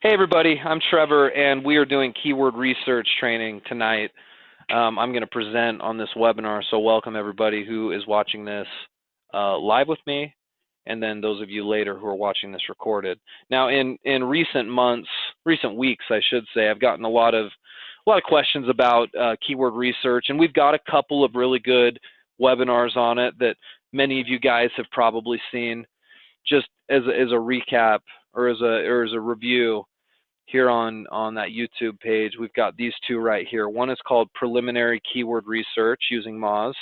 Hey everybody, I'm Trevor and we are doing keyword research training tonight. I'm going to present on this webinar, so welcome everybody who is watching this live with me, and then those of you later who are watching this recorded. Now in recent weeks I should say, I've gotten a lot of questions about keyword research, and we've got a couple of really good webinars on it that many of you guys have probably seen. Just as a recap or as a review, here on that YouTube page, we've got these two right here. One is called Preliminary Keyword Research using Moz,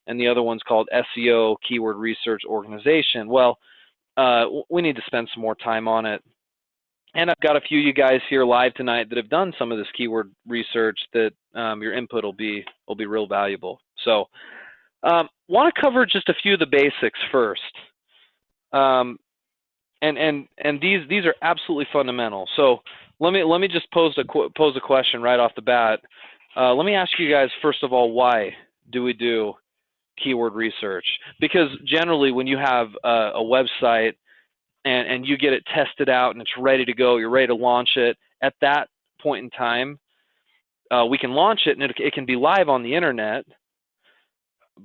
and the other one's called SEO Keyword Research Organization. Well, we need to spend some more time on it. And I've got a few of you guys here live tonight that have done some of this keyword research that your input will be real valuable. So want to cover just a few of the basics first. And these are absolutely fundamental. So let me just pose a question right off the bat. Let me ask you guys first of all, why do we do keyword research? Because generally, when you have a website and you get it tested out and it's ready to go, you're ready to launch it. At that point in time, we can launch it and it can be live on the internet.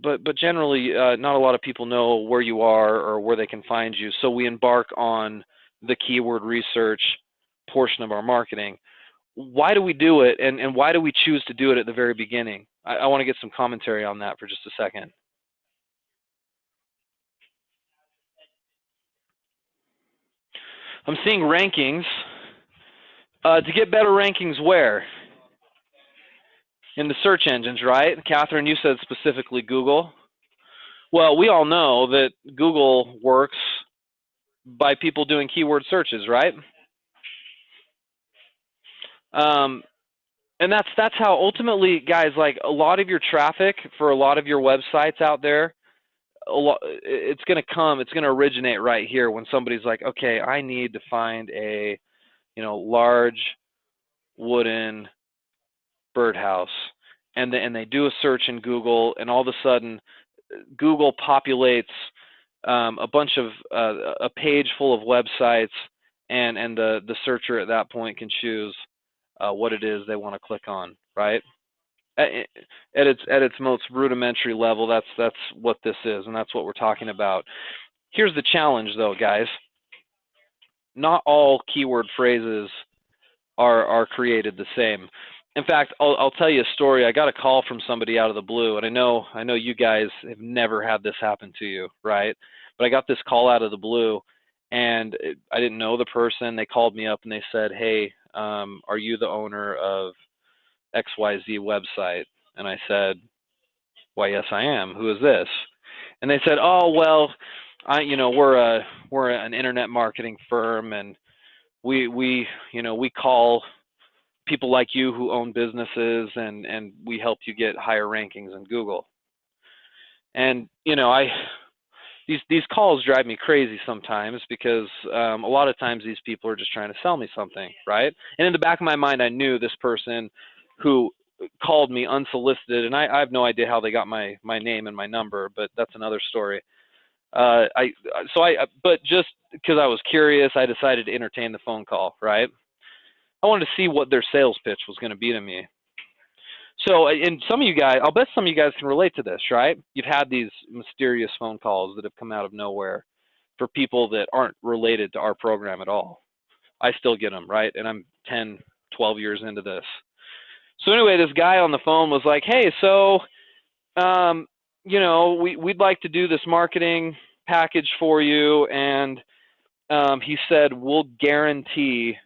But generally, not a lot of people know where you are or where they can find you. So we embark on the keyword research portion of our marketing. Why do we do it, and why do we choose to do it at the very beginning? I want to get some commentary on that for just a second. I'm seeing rankings. To get better rankings where? In the search engines, right? Catherine, you said specifically Google. Well, we all know that Google works by people doing keyword searches, right? And that's how ultimately, guys, like a lot of your traffic for a lot of your websites out there, it's going to originate right here when somebody's like, okay, I need to find a, large wooden birdhouse, and they do a search in Google, and all of a sudden, Google populates a page full of websites, and the searcher at that point can choose what it is they want to click on, right? At its most rudimentary level, that's what this is, and that's what we're talking about. Here's the challenge, though, guys. Not all keyword phrases are created the same. In fact, I'll tell you a story. I got a call from somebody out of the blue, and I know you guys have never had this happen to you, right? But I got this call out of the blue, and I didn't know the person. They called me up and they said, "Hey, are you the owner of XYZ website?" And I said, "Why, yes, I am. Who is this?" And they said, "Oh, well, we're an internet marketing firm, and we call people like you who own businesses, and we help you get higher rankings in Google." And these calls drive me crazy sometimes, because a lot of times these people are just trying to sell me something, right? And in the back of my mind, I knew this person who called me unsolicited, and I have no idea how they got my name and my number, but that's another story. But just because I was curious, I decided to entertain the phone call, right? I wanted to see what their sales pitch was going to be to me. So, and some of you guys, I'll bet some of you guys can relate to this, right? You've had these mysterious phone calls that have come out of nowhere for people that aren't related to our program at all. I still get them, right? And I'm 10, 12 years into this. So anyway, this guy on the phone was like, "Hey, so, we'd like to do this marketing package for you," and he said, "We'll guarantee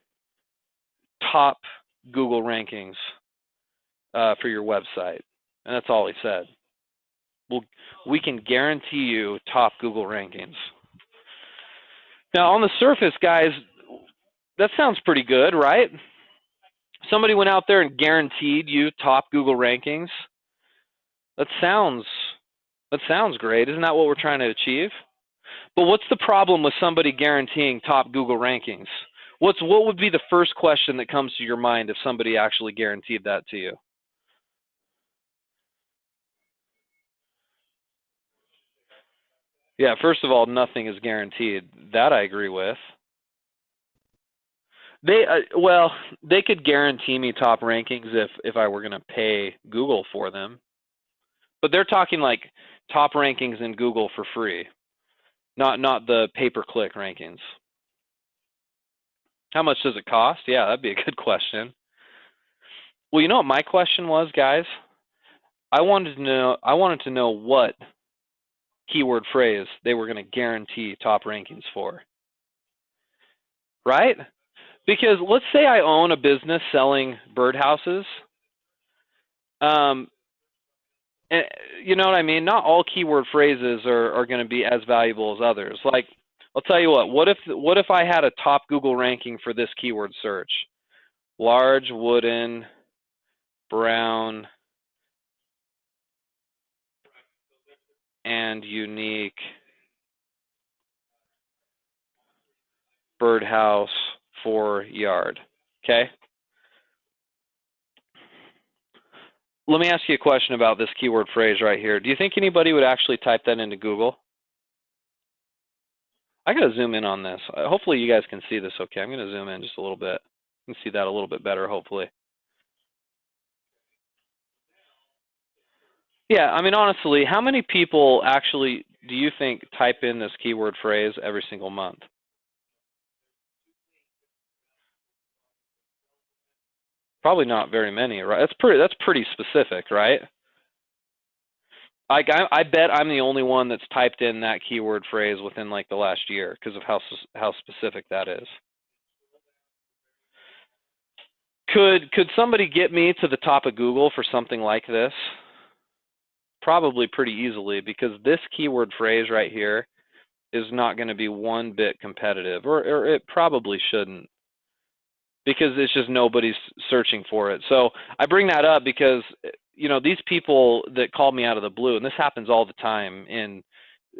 top Google rankings for your website." And that's all he said. We can guarantee you top Google rankings. Now, on the surface, guys, that sounds pretty good, right? Somebody went out there and guaranteed you top Google rankings. That sounds great. Isn't that what we're trying to achieve? But what's the problem with somebody guaranteeing top Google rankings? What would be the first question that comes to your mind if somebody actually guaranteed that to you? Yeah, first of all, nothing is guaranteed. That I agree with. Well, they could guarantee me top rankings if I were going to pay Google for them. But they're talking like top rankings in Google for free, not the pay-per-click rankings. How much does it cost? Yeah, that'd be a good question. Well, you know what my question was, guys? I wanted to know what keyword phrase they were going to guarantee top rankings for. Right? Because let's say I own a business selling birdhouses. You know what I mean? Not all keyword phrases are going to be as valuable as others. Like, I'll tell you what if I had a top Google ranking for this keyword search? Large, wooden, brown, and unique birdhouse for yard. Okay? Let me ask you a question about this keyword phrase right here. Do you think anybody would actually type that into Google? I got to zoom in on this. Hopefully you guys can see this okay. I'm going to zoom in just a little bit. You can see that a little bit better, hopefully. Yeah, I mean, honestly, how many people actually do you think type in this keyword phrase every single month? Probably not very many, right? That's pretty specific, right? I bet I'm the only one that's typed in that keyword phrase within like the last year because of how specific that is. Could somebody get me to the top of Google for something like this? Probably pretty easily, because this keyword phrase right here is not going to be one bit competitive, or it probably shouldn't, because it's just nobody's searching for it. So I bring that up because, you know, these people that call me out of the blue, and this happens all the time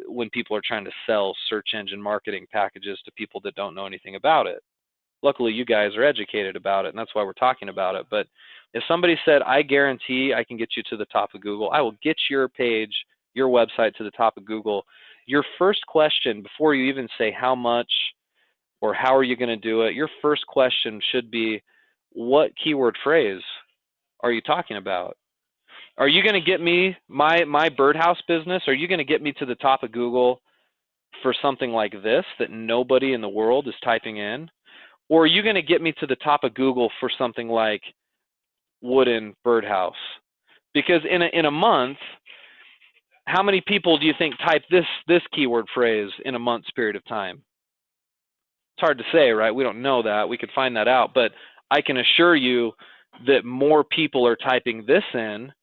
when people are trying to sell search engine marketing packages to people that don't know anything about it. Luckily, you guys are educated about it, and that's why we're talking about it. But if somebody said, I guarantee I can get you to the top of Google, I will get your page, your website to the top of Google, your first question, before you even say how much or how are you going to do it, your first question should be, what keyword phrase are you talking about? Are you going to get me, my birdhouse business, are you going to get me to the top of Google for something like this that nobody in the world is typing in? Or are you going to get me to the top of Google for something like wooden birdhouse? Because in a month, how many people do you think type this keyword phrase in a month's period of time? It's hard to say, right? We don't know that. We could find that out. But I can assure you that more people are typing this in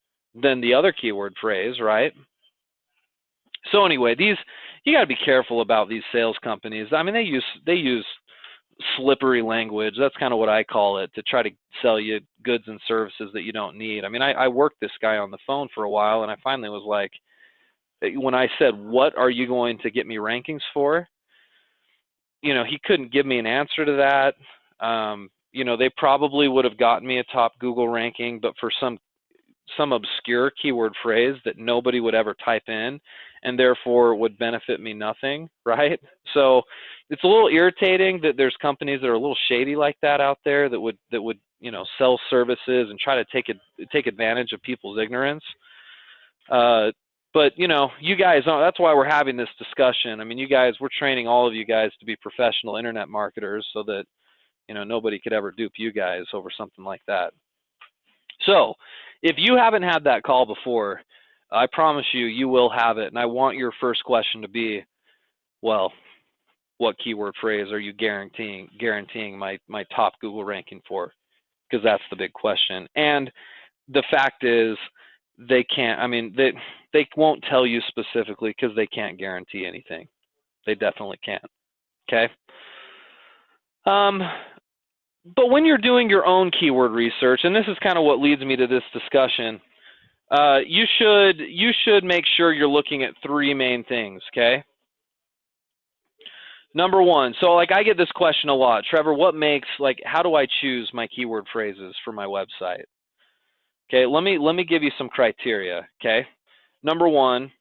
than the other keyword phrase, right? So anyway, you got to be careful about these sales companies. I mean, they use slippery language. That's kind of what I call it, to try to sell you goods and services that you don't need. I mean, I worked this guy on the phone for a while, and I finally was like, when I said, what are you going to get me rankings for? You know, he couldn't give me an answer to that. You know, they probably would have gotten me a top Google ranking, but for some obscure keyword phrase that nobody would ever type in, and therefore would benefit me nothing, right? So it's a little irritating that there's companies that are a little shady like that out there that would you know, sell services and try to take advantage of people's ignorance. But you know, you guys, that's why we're having this discussion. I mean, you guys, we're training all of you guys to be professional internet marketers so that, you know, nobody could ever dupe you guys over something like that. So if you haven't had that call before, I promise you, you will have it. And I want your first question to be, well, what keyword phrase are you guaranteeing my top Google ranking for? Because that's the big question. And the fact is, they can't, I mean, they won't tell you specifically because they can't guarantee anything. They definitely can't. Okay? But when you're doing your own keyword research, and this is kind of what leads me to this discussion, you should make sure you're looking at three main things, okay? Number one, so like I get this question a lot, Trevor, how do I choose my keyword phrases for my website? Okay, let me give you some criteria, okay? Number one,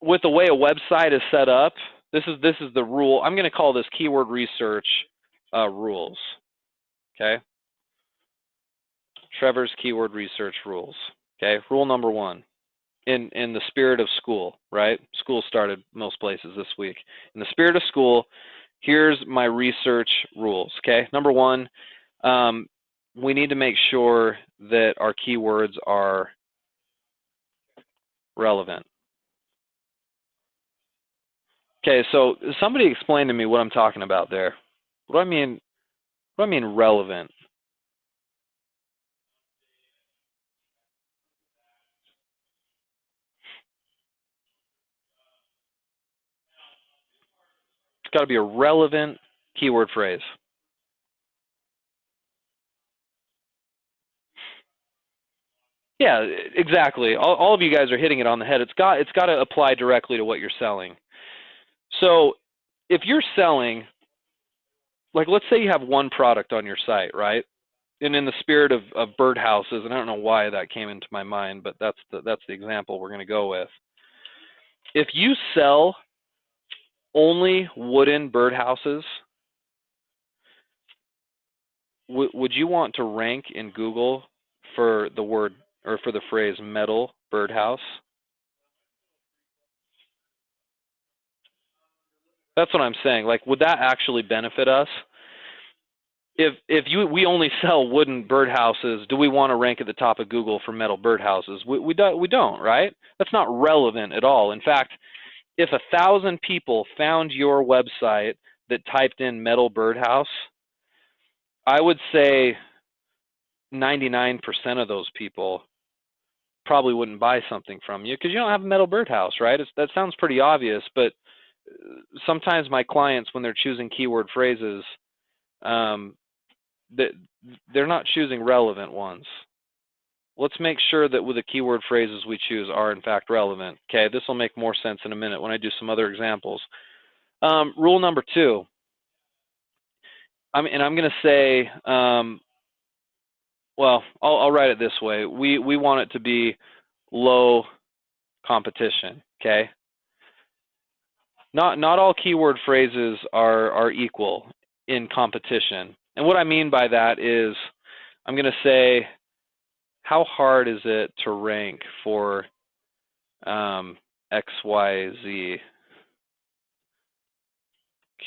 with the way a website is set up, this is the rule. I'm going to call this keyword research rules. Okay. Trevor's keyword research rules. Okay. Rule number 1. In the spirit of school, right? School started most places this week. In the spirit of school, here's my research rules. Okay. Number 1, we need to make sure that our keywords are relevant. Okay, so somebody explain to me what I'm talking about there. What do I mean? What do I mean relevant? It's got to be a relevant keyword phrase. Yeah, exactly. All of you guys are hitting it on the head. It's got to apply directly to what you're selling. So if you're selling, like let's say you have one product on your site, right? And in the spirit of birdhouses, and I don't know why that came into my mind, but that's the example we're going to go with. If you sell only wooden birdhouses, would you want to rank in Google for the word or for the phrase metal birdhouse? That's what I'm saying. Like, would that actually benefit us? If we only sell wooden birdhouses, do we want to rank at the top of Google for metal birdhouses? We don't, right? That's not relevant at all. In fact, if 1,000 people found your website that typed in metal birdhouse, I would say 99% of those people probably wouldn't buy something from you because you don't have a metal birdhouse, right? That sounds pretty obvious, but sometimes my clients, when they're choosing keyword phrases, they're not choosing relevant ones. Let's make sure that with the keyword phrases we choose are in fact relevant. Okay, this will make more sense in a minute when I do some other examples. Rule number 2, I'm going to say, well, I'll write it this way. We want it to be low competition. Okay. Not all keyword phrases are equal in competition. And what I mean by that is I'm going to say, how hard is it to rank for XYZ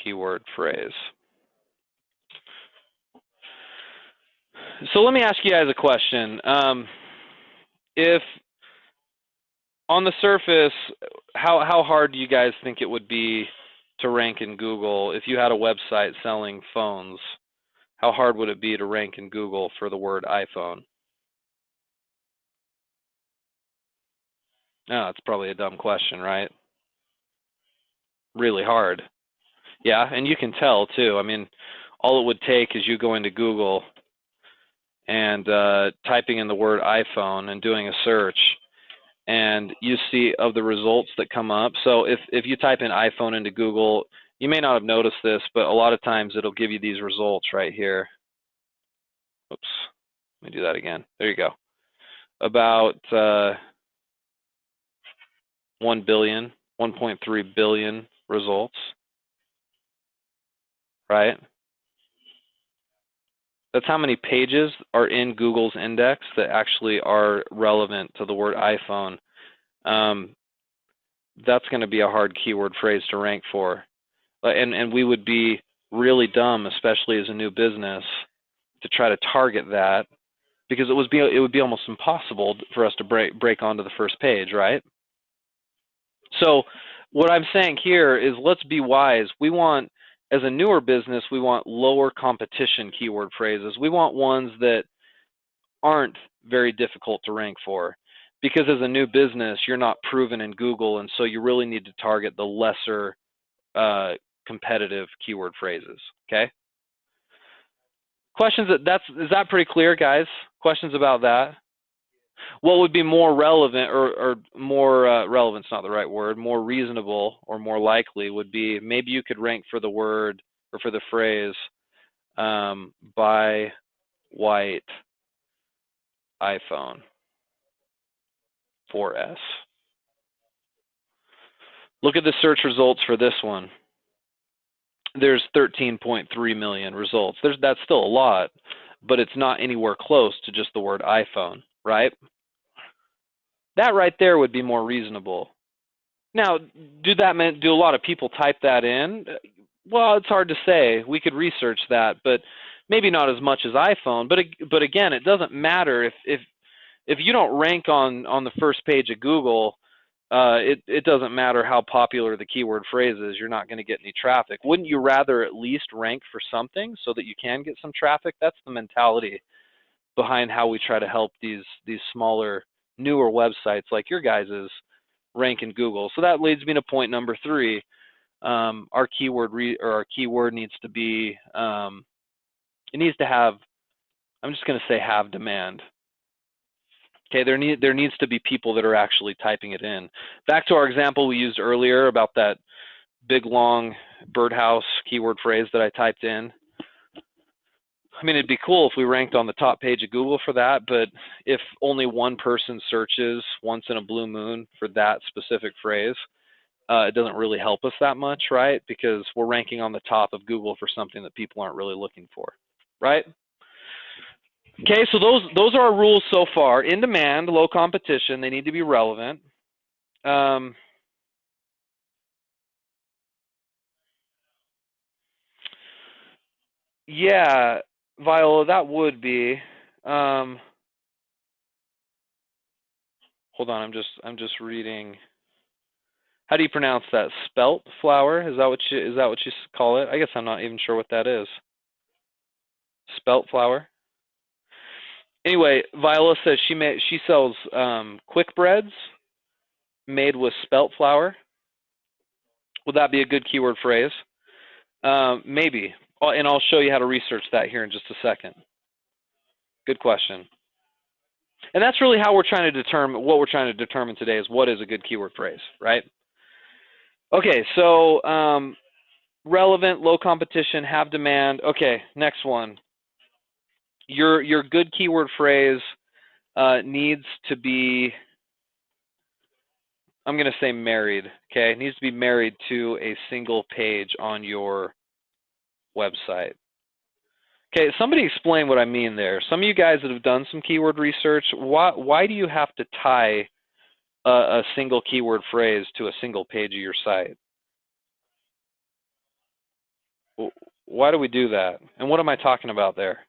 keyword phrase? So let me ask you guys a question. If on the surface, how hard do you guys think it would be to rank in Google if you had a website selling phones? How hard would it be to rank in Google for the word iPhone? No, that's probably a dumb question, right? Really hard. Yeah, and you can tell too. I mean, all it would take is you going to Google and typing in the word iPhone and doing a search, and you see of the results that come up. So if you type in iPhone into Google, you may not have noticed this, but a lot of times it'll give you these results right here. Oops, let me do that again. There you go. About 1 billion, 1.3 billion results, right? That's how many pages are in Google's index that actually are relevant to the word iPhone. That's going to be a hard keyword phrase to rank for. And we would be really dumb, especially as a new business, to try to target that, because it would be almost impossible for us to break onto the first page, right? So what I'm saying here is, let's be wise. We want, as a newer business, we want lower competition keyword phrases. We want ones that aren't very difficult to rank for, because as a new business, you're not proven in Google, and so you really need to target the lesser competitive keyword phrases. Okay. Questions? Is that pretty clear, guys? Questions about that? What would be more relevant, or more relevant's not the right word, more reasonable or more likely would be, maybe you could rank for the word or for the phrase buy white iPhone 4S. Look at the search results for this one. there's 13.3 million results. That's still a lot, but it's not anywhere close to just the word iPhone, right? That right there would be more reasonable. Now, do a lot of people type that in? Well, it's hard to say. We could research that, but maybe not as much as iPhone. But again, it doesn't matter if you don't rank on the first page of Google. It doesn't matter how popular the keyword phrase is. You're not going to get any traffic. Wouldn't you rather at least rank for something so that you can get some traffic? That's the mentality behind how we try to help these smaller, newer websites like your guys's rank in Google. So that leads me to point number 3. Our keyword needs to be, it needs to have, I'm just going to say have demand. Okay, there needs to be people that are actually typing it in. Back to our example we used earlier about that big long birdhouse keyword phrase that I typed in. I mean, it'd be cool if we ranked on the top page of Google for that, but if only one person searches once in a blue moon for that specific phrase, it doesn't really help us that much, right? Because we're ranking on the top of Google for something that people aren't really looking for, right? Okay, so those are our rules so far. In demand, low competition, they need to be relevant. Yeah, Viola, that would be. Hold on, I'm just reading. How do you pronounce that? Spelt flower? Is that what you call it? I guess I'm not even sure what that is. Spelt flower. Anyway, Viola says she sells quick breads made with spelt flour. Would that be a good keyword phrase? Maybe, and I'll show you how to research that here in just a second. Good question. And that's really how we're trying to determine, what we're trying to determine today is what is a good keyword phrase, right? Okay, so relevant, low competition, have demand. Okay, next one. Your good keyword phrase needs to be, I'm going to say married, okay? It needs to be married to a single page on your website. Okay, somebody explain what I mean there. Some of you guys that have done some keyword research, why do you have to tie a single keyword phrase to a single page of your site? Why do we do that? And what am I talking about there?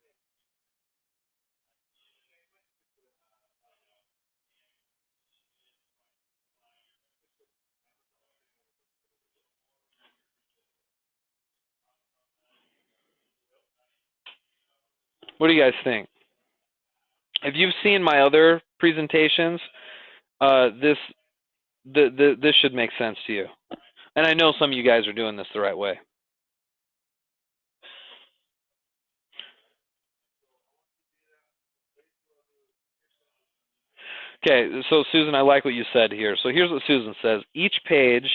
What do you guys think? If you've seen my other presentations, this should make sense to you. And I know some of you guys are doing this the right way. Okay, so Susan, I like what you said here. So here's what Susan says. Each page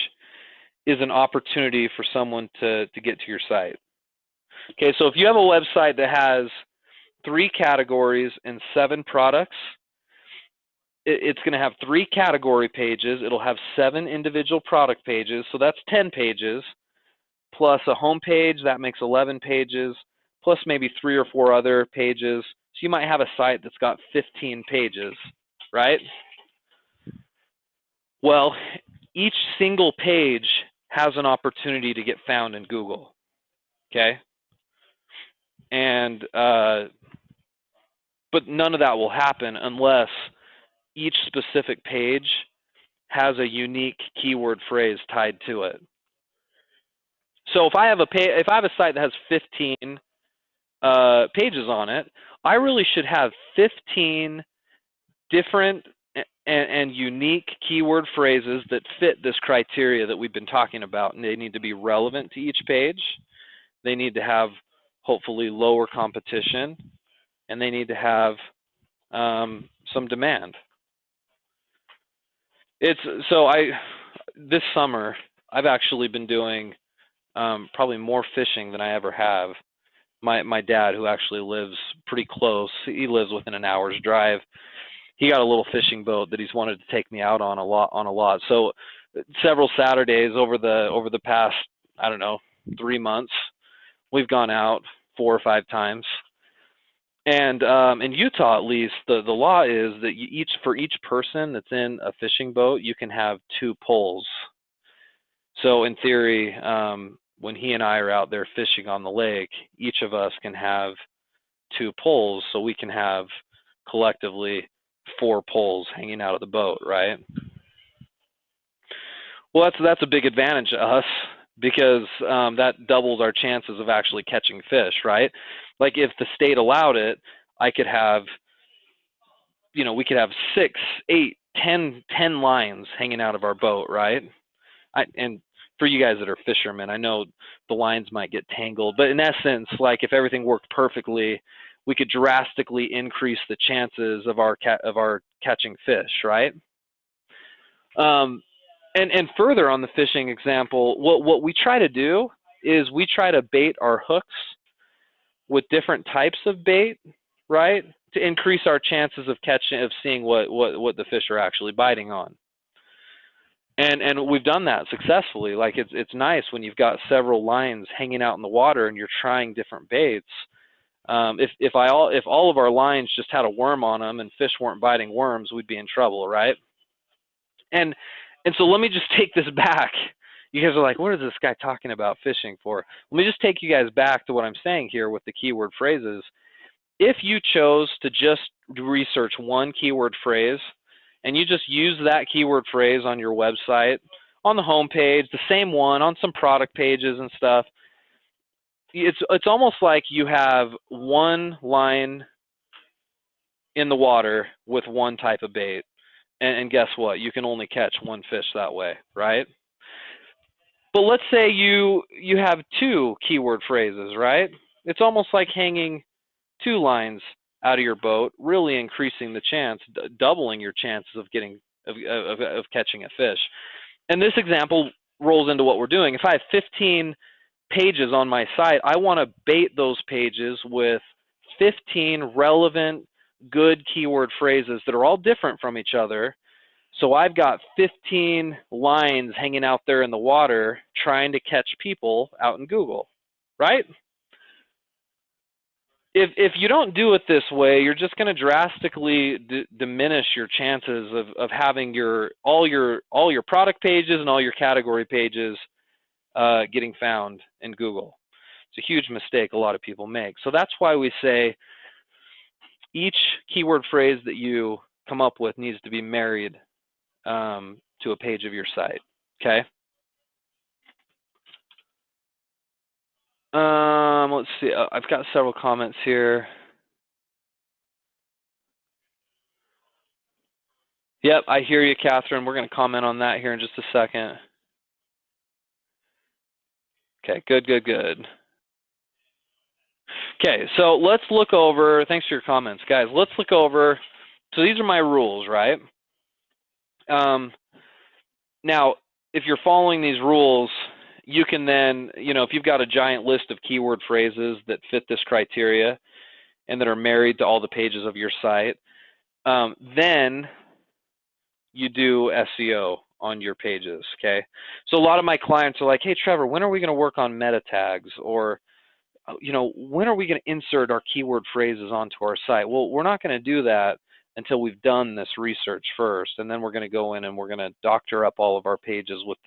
is an opportunity for someone to get to your site. Okay, so if you have a website that has 3 categories and 7 products, it's going to have 3 category pages. It'll have 7 individual product pages, so that's 10 pages, plus a home page, that makes 11 pages, plus maybe 3 or 4 other pages. So you might have a site that's got 15 pages, right? Well, each single page has an opportunity to get found in Google, okay? And but none of that will happen unless each specific page has a unique keyword phrase tied to it. So if I have a site that has 15 pages on it, I really should have 15 different and unique keyword phrases that fit this criteria that we've been talking about, and they need to be relevant to each page. They need to have hopefully lower competition, and they need to have some demand. This summer I've actually been doing probably more fishing than I ever have. My dad, who actually lives pretty close, he lives within an hour's drive. He got a little fishing boat that he's wanted to take me out on a lot. So several Saturdays over the past, I don't know, 3 months, we've gone out 4 or 5 times. And in Utah, at least, the law is that for each person that's in a fishing boat, you can have 2 poles. So in theory, when he and I are out there fishing on the lake, each of us can have 2 poles, so we can have collectively 4 poles hanging out of the boat, right? Well, that's a big advantage to us, because that doubles our chances of actually catching fish, right? Like if the state allowed it, I could have, we could have 6, 8, 10 lines hanging out of our boat, right? And for you guys that are fishermen, I know the lines might get tangled, but in essence, like if everything worked perfectly, we could drastically increase the chances of our catching fish, right? And further on the fishing example, what we try to do is we try to bait our hooks with different types of bait, right, to increase our chances of seeing what the fish are actually biting on. And we've done that successfully. Like it's nice when you've got several lines hanging out in the water and you're trying different baits. If all of our lines just had a worm on them and fish weren't biting worms, we'd be in trouble, right? And so let me just take this back. You guys are like, what is this guy talking about fishing for? Let me just take you guys back to what I'm saying here with the keyword phrases. If you chose to just research one keyword phrase and you just use that keyword phrase on your website, on the home page, the same one, on some product pages and stuff, it's almost like you have one line in the water with one type of bait. And guess what? You can only catch one fish that way, right? But let's say you have 2 keyword phrases, right? It's almost like hanging 2 lines out of your boat, really increasing the chance, doubling your chances of catching a fish. And this example rolls into what we're doing. If I have 15 pages on my site, I want to bait those pages with 15 relevant, good keyword phrases that are all different from each other. So I've got 15 lines hanging out there in the water trying to catch people out in Google, right? If you don't do it this way, you're just going to drastically diminish your chances of having all your product pages and all your category pages getting found in Google. It's a huge mistake a lot of people make. So that's why we say each keyword phrase that you come up with needs to be married to a page of your site. Okay. Let's see. I've got several comments here. Yep, I hear you, Catherine. We're going to comment on that here in just a second. Okay, good. Okay, so let's look over. Thanks for your comments, guys. Let's look over. So these are my rules, right? Now, if you're following these rules, you can then, if you've got a giant list of keyword phrases that fit this criteria and that are married to all the pages of your site, then you do SEO on your pages, okay? So a lot of my clients are like, hey, Trevor, when are we going to work on meta tags? Or, when are we going to insert our keyword phrases onto our site? Well, we're not going to do that until we've done this research first, and then we're going to go in and we're going to doctor up all of our pages with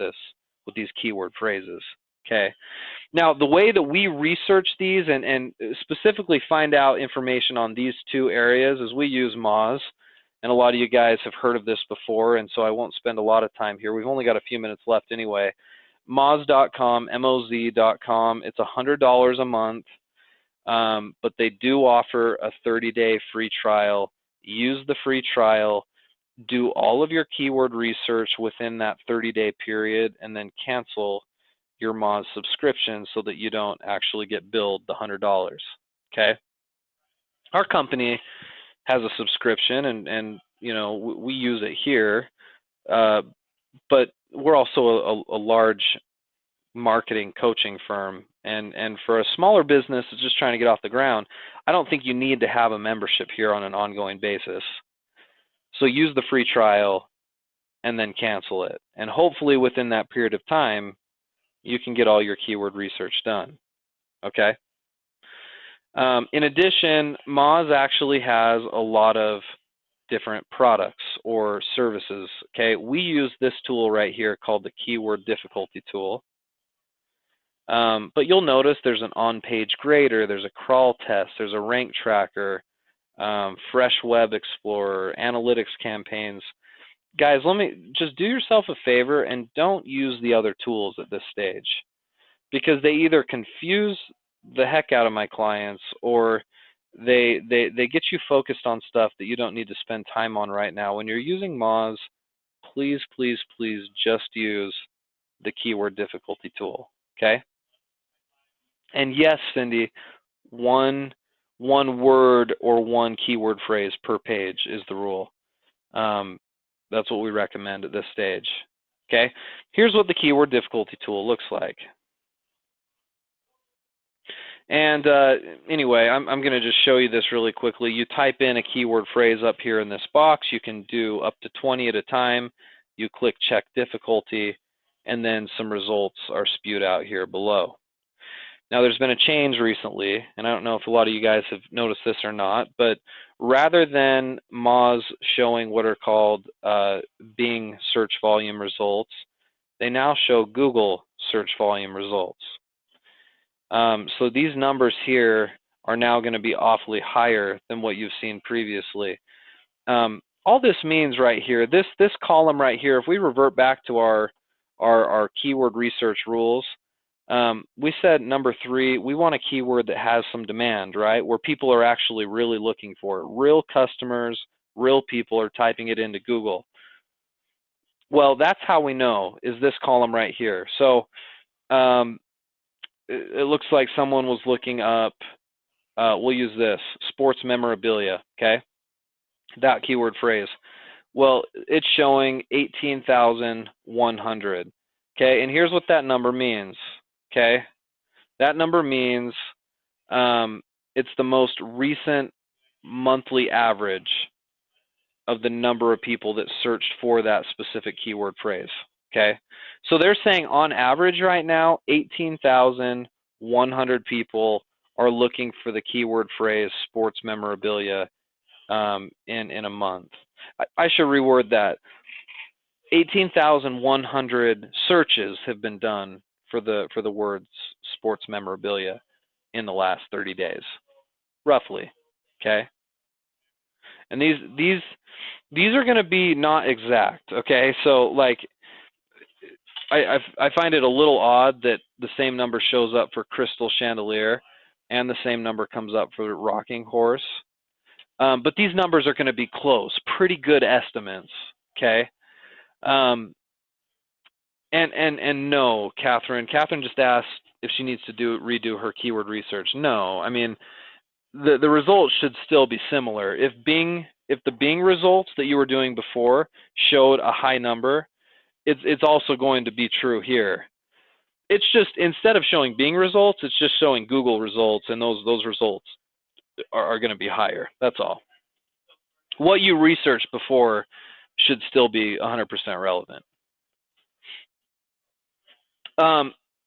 these keyword phrases, okay? Now, the way that we research these and specifically find out information on these 2 areas is we use Moz. And a lot of you guys have heard of this before, and so I won't spend a lot of time here. We've only got a few minutes left anyway. Moz.com, MOZ.com. It's $100 a month, but they do offer a 30-day free trial. Use the free trial, do all of your keyword research within that 30-day period, and then cancel your Moz subscription so that you don't actually get billed the $100, okay? Our company has a subscription, and we use it here, but we're also a large marketing coaching firm, and for a smaller business that's just trying to get off the ground, I don't think you need to have a membership here on an ongoing basis. So use the free trial and then cancel it, and hopefully within that period of time you can get all your keyword research done, okay? In addition, Moz actually has a lot of different products or services, okay? We use this tool right here called the Keyword Difficulty Tool. But you'll notice there's an on-page grader, there's a crawl test, there's a rank tracker, Fresh Web Explorer, analytics campaigns. Guys, let me just do yourself a favor and don't use the other tools at this stage, because they either confuse the heck out of my clients or they get you focused on stuff that you don't need to spend time on right now. When you're using Moz, please, please, please just use the Keyword Difficulty Tool, okay? And yes, Cindy, one word or one keyword phrase per page is the rule. That's what we recommend at this stage. Okay, here's what the Keyword Difficulty Tool looks like. And anyway, I'm going to just show you this really quickly. You type in a keyword phrase up here in this box. You can do up to 20 at a time. You click Check Difficulty, and then some results are spewed out here below. Now, there's been a change recently, and I don't know if a lot of you guys have noticed this or not, but rather than Moz showing what are called Bing search volume results, they now show Google search volume results. So these numbers here are now going to be awfully higher than what you've seen previously. All this means right here, this column right here, if we revert back to our keyword research rules, we said number 3, we want a keyword that has some demand, right? Where people are actually really looking for it. Real customers, real people are typing it into Google. Well, that's how we know, is this column right here. So it looks like someone was looking up, we'll use this, sports memorabilia, okay? That keyword phrase. Well, it's showing 18,100, okay? And here's what that number means. Okay, that number means it's the most recent monthly average of the number of people that searched for that specific keyword phrase. Okay, so they're saying on average right now, 18,100 people are looking for the keyword phrase sports memorabilia in a month. I should reword that. 18,100 searches have been done for the words sports memorabilia in the last 30 days, roughly, okay? And these are going to be not exact, okay? So like, I find it a little odd that the same number shows up for crystal chandelier and the same number comes up for rocking horse, but these numbers are going to be close, pretty good estimates, okay? And no, Catherine just asked if she needs to redo her keyword research. No, I mean, the results should still be similar. If the Bing results that you were doing before showed a high number, it's also going to be true here. It's just, instead of showing Bing results, it's just showing Google results, and those results are going to be higher. That's all. What you researched before should still be 100% relevant.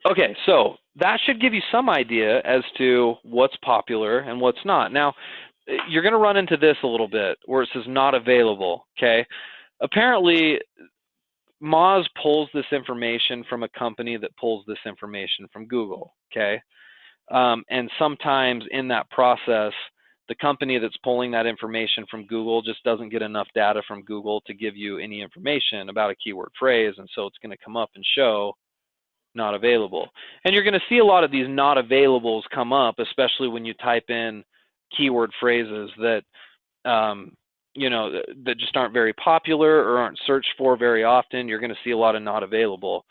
Okay, so that should give you some idea as to what's popular and what's not. Now, you're going to run into this a little bit where it says not available, okay? Apparently, Moz pulls this information from a company that pulls this information from Google, okay? And sometimes in that process, the company that's pulling that information from Google just doesn't get enough data from Google to give you any information about a keyword phrase, and so it's going to come up and show not available. And you're going to see a lot of these not availables come up, especially when you type in keyword phrases that you know, that just aren't very popular or aren't searched for very often. You're going to see a lot of not available.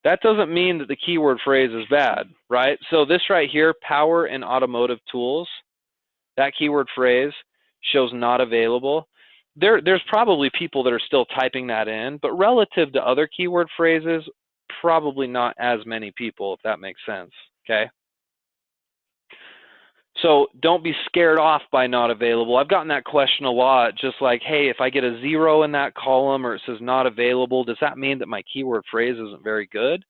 That doesn't mean that the keyword phrase is bad, right? So this right here, power and automotive tools, that keyword phrase shows not available. There's probably people that are still typing that in, but relative to other keyword phrases, probably not as many people, if that makes sense, okay? So don't be scared off by not available. I've gotten that question a lot, just like, hey, if I get a 0 in that column or it says not available, does that mean that my keyword phrase isn't very good?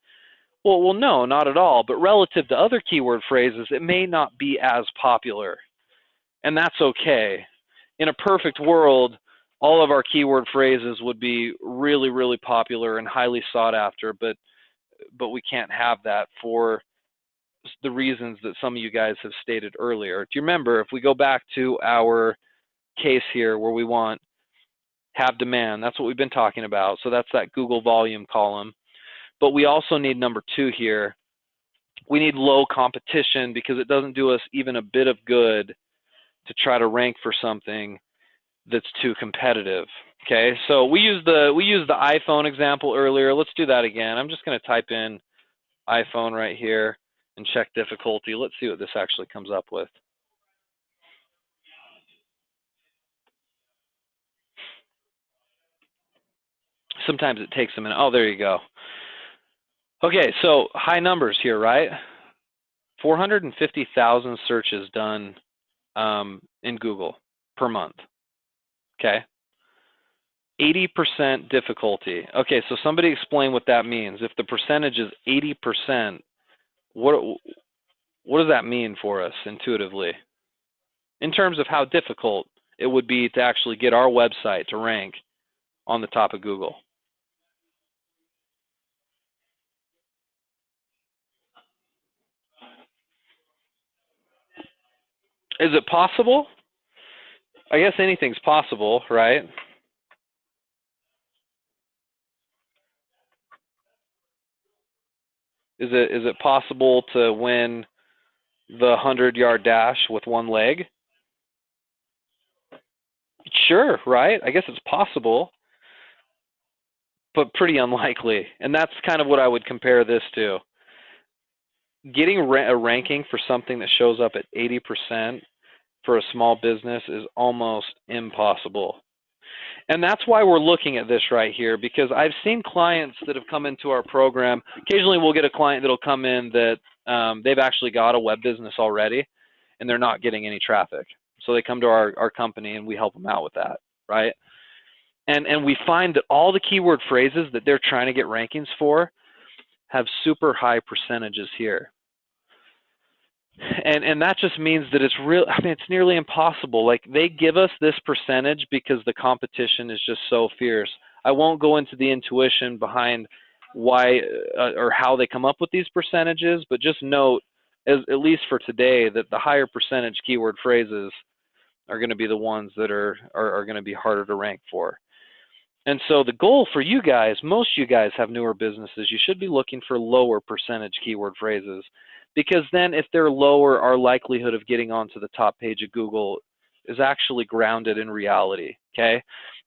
Well, no, not at all. But relative to other keyword phrases, it may not be as popular, and that's okay. In a perfect world, all of our keyword phrases would be really, really popular and highly sought after, but we can't have that for the reasons that some of you guys have stated earlier. Do you remember, if we go back to our case here where we want have demand, that's what we've been talking about. So that's that Google volume column. But we also need number 2 here. We need low competition, because it doesn't do us even a bit of good to try to rank for something that's too competitive. Okay, so we used the iPhone example earlier. Let's do that again. I'm just going to type in iPhone right here and check difficulty. Let's see what this actually comes up with. Sometimes it takes a minute. Oh, there you go. Okay, so high numbers here, right? 450,000 searches done in Google per month. Okay. 80% difficulty. Okay, so somebody explain what that means. If the percentage is 80%, what does that mean for us intuitively? In terms of how difficult it would be to actually get our website to rank on the top of Google. Is it possible? I guess anything's possible, right? Is it possible to win the 100-yard dash with one leg? Sure, right? I guess it's possible, but pretty unlikely. And that's kind of what I would compare this to. Getting a ranking for something that shows up at 80% for a small business is almost impossible. And that's why we're looking at this right here, because I've seen clients that have come into our program. Occasionally we'll get a client that'll come in that they've actually got a web business already and they're not getting any traffic. So they come to our company and we help them out with that, right? And we find that all the keyword phrases that they're trying to get rankings for have super high percentages here. And that just means that it's it's nearly impossible. Like, they give us this percentage because the competition is just so fierce. I won't go into the intuition behind why or how they come up with these percentages, but just note, at least for today, that the higher percentage keyword phrases are going to be the ones that are going to be harder to rank for. And so the goal for you guys, most of you guys have newer businesses, you should be looking for lower percentage keyword phrases, because then if they're lower, our likelihood of getting onto the top page of Google is actually grounded in reality, okay?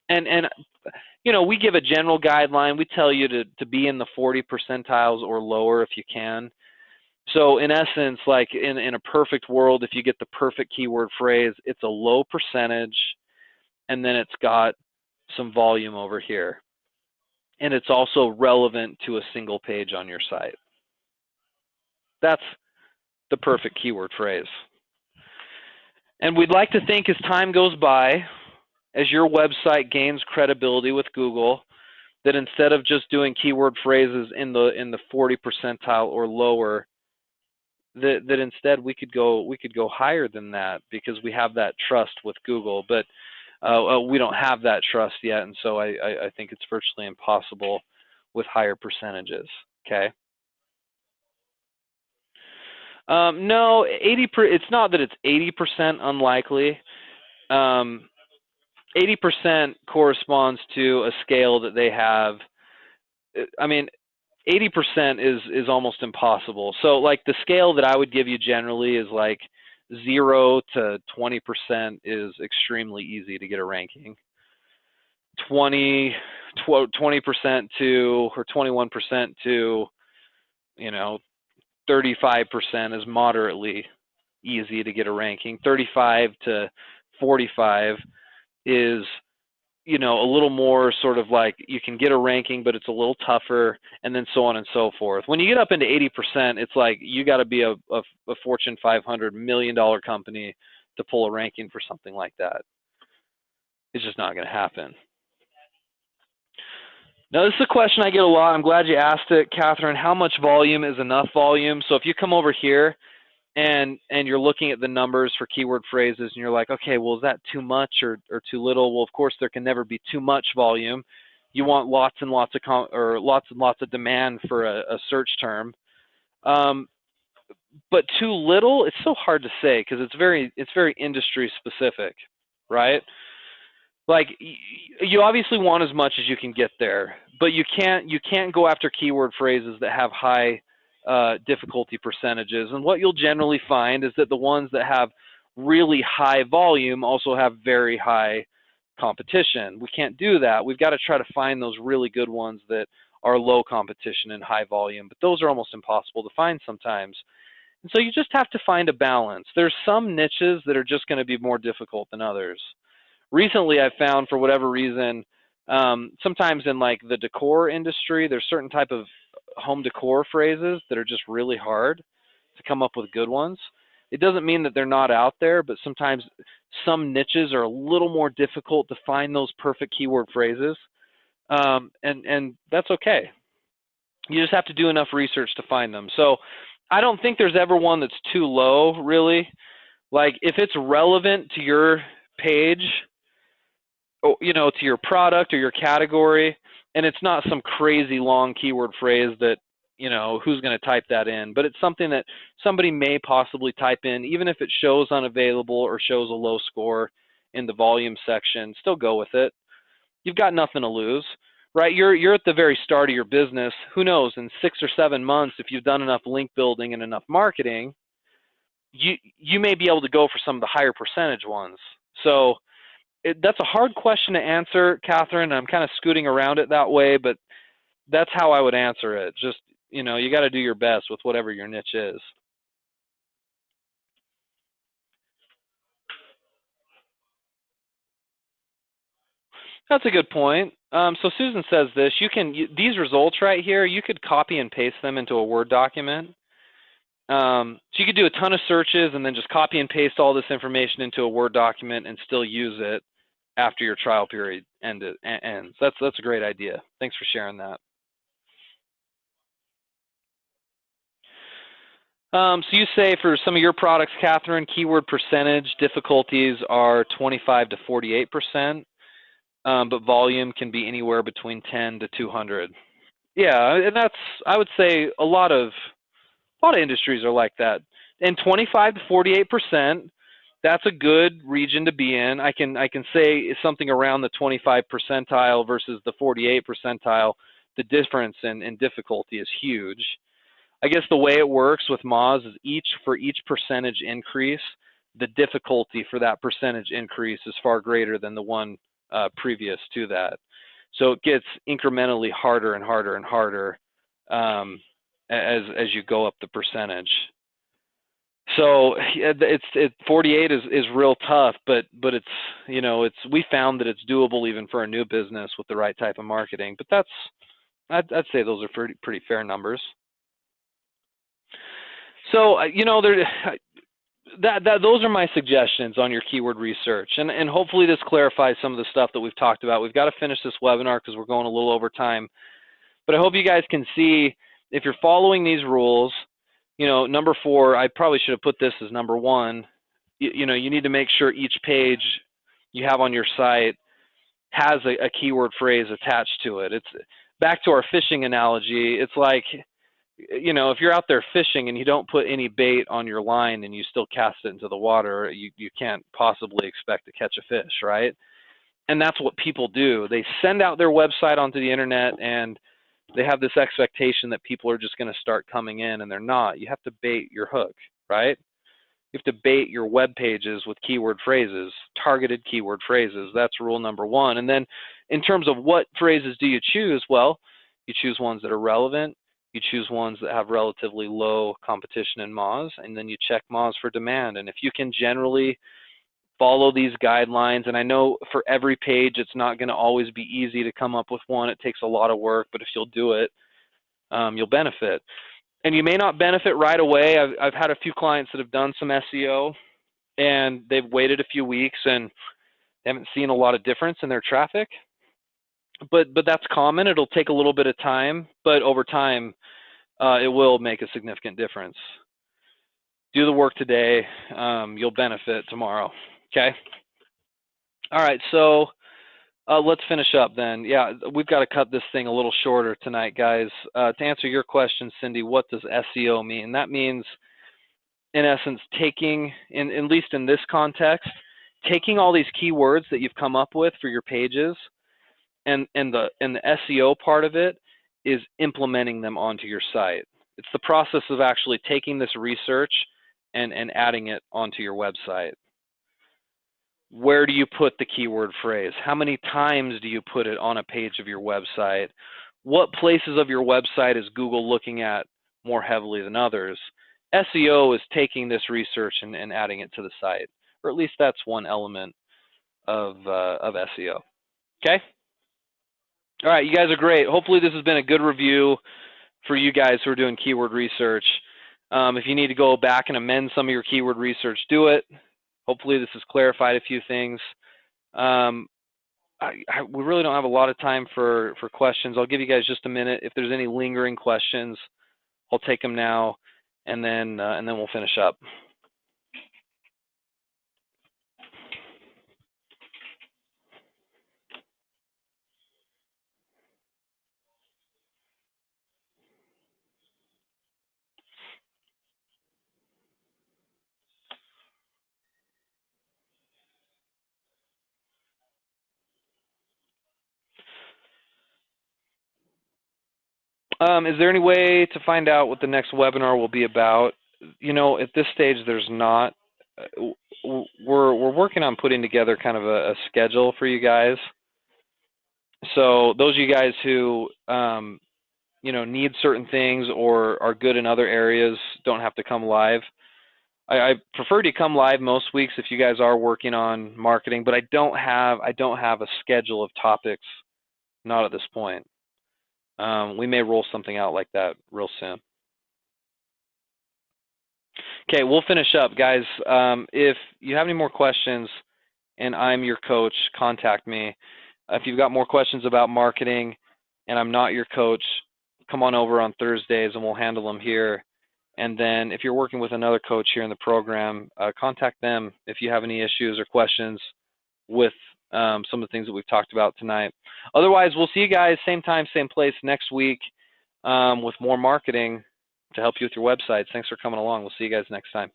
And you know, we give a general guideline. We tell you to be in the 40 percentiles or lower if you can. So in essence, like in a perfect world, if you get the perfect keyword phrase, it's a low percentage, and then it's got some volume over here. And it's also relevant to a single page on your site. That's the perfect keyword phrase. And we'd like to think, as time goes by, as your website gains credibility with Google, that instead of just doing keyword phrases in the 40 percentile or lower, that instead we could go higher than that, because we have that trust with Google. But we don't have that trust yet, and so I think it's virtually impossible with higher percentages. Okay. No, it's not that it's 80% unlikely. 80% corresponds to a scale that they have. I mean, 80% is almost impossible. So, like, the scale that I would give you generally is like 0 to 20% is extremely easy to get a ranking. 20% to, or 21% to, 35% is moderately easy to get a ranking. 35 to 45 is, a little more sort of like you can get a ranking, but it's a little tougher, and then so on and so forth. When you get up into 80%, it's like you got to be a Fortune 500 $1 million company to pull a ranking for something like that. It's just not going to happen. Now, this is a question I get a lot. I'm glad you asked it, Catherine. How much volume is enough volume? So if you come over here and you're looking at the numbers for keyword phrases and you're like, okay, well, is that too much or too little? Well, of course, there can never be too much volume. You want lots and lots of demand for a search term. But too little, it's so hard to say because it's very industry specific, right? Like you obviously want as much as you can get there, but you can't go after keyword phrases that have high difficulty percentages. And what you'll generally find is that the ones that have really high volume also have very high competition. We can't do that. We've got to try to find those really good ones that are low competition and high volume, but those are almost impossible to find sometimes. And so you just have to find a balance. There's some niches that are just going to be more difficult than others. Recently, I've found, for whatever reason, sometimes in like the decor industry, there's certain type of home decor phrases that are just really hard to come up with good ones. It doesn't mean that they're not out there, but sometimes some niches are a little more difficult to find those perfect keyword phrases, and that's okay. You just have to do enough research to find them. So I don't think there's ever one that's too low, really. Like if it's relevant to your page, to your product or your category, and it's not some crazy long keyword phrase that, who's going to type that in, but it's something that somebody may possibly type in, even if it shows unavailable or shows a low score in the volume section, still go with it. You've got nothing to lose, right? You're at the very start of your business. Who knows, in 6 or 7 months, if you've done enough link building and enough marketing, you may be able to go for some of the higher percentage ones. So that's a hard question to answer, Catherine. I'm kind of scooting around it that way, but that's how I would answer it. Just, you got to do your best with whatever your niche is. That's a good point. So Susan says this, these results right here, you could copy and paste them into a Word document. So you could do a ton of searches and then just copy and paste all this information into a Word document and still use it after your trial period ends. That's a great idea. Thanks for sharing that. So you say for some of your products, Catherine, keyword percentage difficulties are 25 to 48%, but volume can be anywhere between 10 to 200. Yeah, and I would say a lot of industries are like that. And 25 to 48%, that's a good region to be in. I can say something around the 25 percentile versus the 48 percentile. The difference in difficulty is huge. I guess the way it works with Moz is for each percentage increase, the difficulty for that percentage increase is far greater than the one previous to that. So it gets incrementally harder and harder and harder as you go up the percentage. So 48 is real tough, but it's we found that it's doable even for a new business with the right type of marketing. But I'd say those are pretty fair numbers. So those are my suggestions on your keyword research, and hopefully this clarifies some of the stuff that we've talked about. We've got to finish this webinar because we're going a little over time, but I hope you guys can see if you're following these rules. Number 4, I probably should have put this as number 1. You need to make sure each page you have on your site has a keyword phrase attached to it. It's back to our fishing analogy. It's like, if you're out there fishing and you don't put any bait on your line and you still cast it into the water, you can't possibly expect to catch a fish, right? And that's what people do. They send out their website onto the internet and they have this expectation that people are just going to start coming in, and they're not. You have to bait your hook, right? You have to bait your web pages with keyword phrases, targeted keyword phrases. That's rule number 1. And then in terms of what phrases do you choose, well, you choose ones that are relevant. You choose ones that have relatively low competition in Moz, and then you check Moz for demand. And if you can generally follow these guidelines, and I know for every page it's not going to always be easy to come up with one. It takes a lot of work, but if you'll do it, you'll benefit. And you may not benefit right away. I've had a few clients that have done some SEO, and they've waited a few weeks and they haven't seen a lot of difference in their traffic. but that's common. It'll take a little bit of time, but over time, it will make a significant difference. Do the work today. You'll benefit tomorrow. Okay. All right. So let's finish up then. Yeah, we've got to cut this thing a little shorter tonight, guys. To answer your question, Cindy, what does SEO mean? That means, in essence, taking, at least in this context, taking all these keywords that you've come up with for your pages, and the SEO part of it is implementing them onto your site. It's the process of actually taking this research and adding it onto your website. Where do you put the keyword phrase? How many times do you put it on a page of your website? What places of your website is Google looking at more heavily than others? SEO is taking this research and adding it to the site, or at least that's one element of SEO. Okay? All right, you guys are great. Hopefully this has been a good review for you guys who are doing keyword research. If you need to go back and amend some of your keyword research, do it. Hopefully this has clarified a few things. We really don't have a lot of time for questions. I'll give you guys just a minute. If there's any lingering questions, I'll take them now, and then we'll finish up. Is there any way to find out what the next webinar will be about? You know, at this stage, there's not. We're working on putting together kind of a schedule for you guys. So those of you guys who you know, need certain things or are good in other areas don't have to come live. I prefer to come live most weeks if you guys are working on marketing, but I don't have a schedule of topics, not at this point. We may roll something out like that real soon. Okay, we'll finish up, guys. If you have any more questions and I'm your coach, contact me. If you've got more questions about marketing and I'm not your coach, come on over on Thursdays and we'll handle them here. And then if you're working with another coach here in the program, contact them if you have any issues or questions with some of the things that we've talked about tonight. Otherwise, we'll see you guys same time, same place next week with more marketing to help you with your websites. Thanks for coming along. We'll see you guys next time.